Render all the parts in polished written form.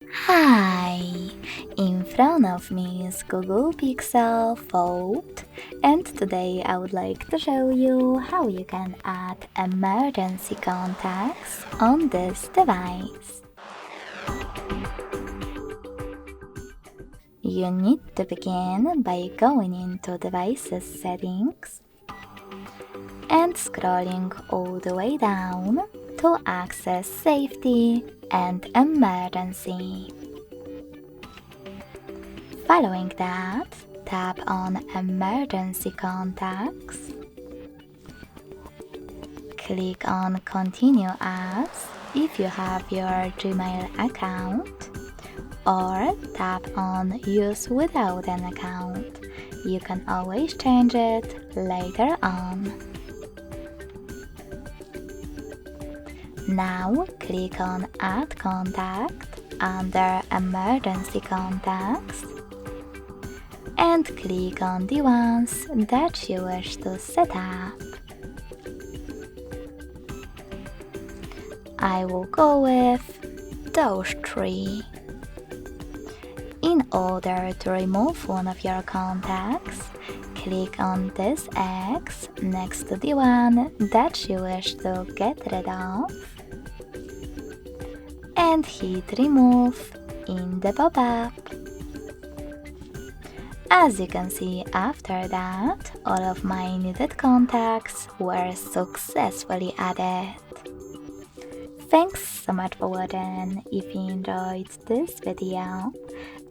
Hi! In front of me is Google Pixel Fold, and today I would like to show you how you can add emergency contacts on this device. You need to begin by going into Devices Settings and scrolling all the way down to access Safety and Emergency. Following that, tap on Emergency Contacts. Click on Continue As if you have your Gmail account, or tap on Use without an account. You can always change it later on. Now click on Add Contact under Emergency Contacts and click on the ones that you wish to set up. I will go with those three. In order to remove one of your contacts, click on this X next to the one that you wish to get rid of and hit Remove in the pop-up. As you can see, after that, all of my needed contacts were successfully added. Thanks so much for watching. If you enjoyed this video,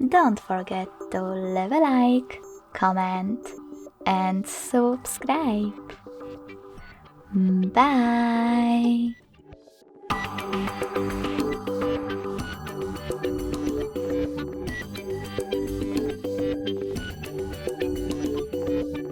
don't forget to leave a like, comment, and subscribe. Bye!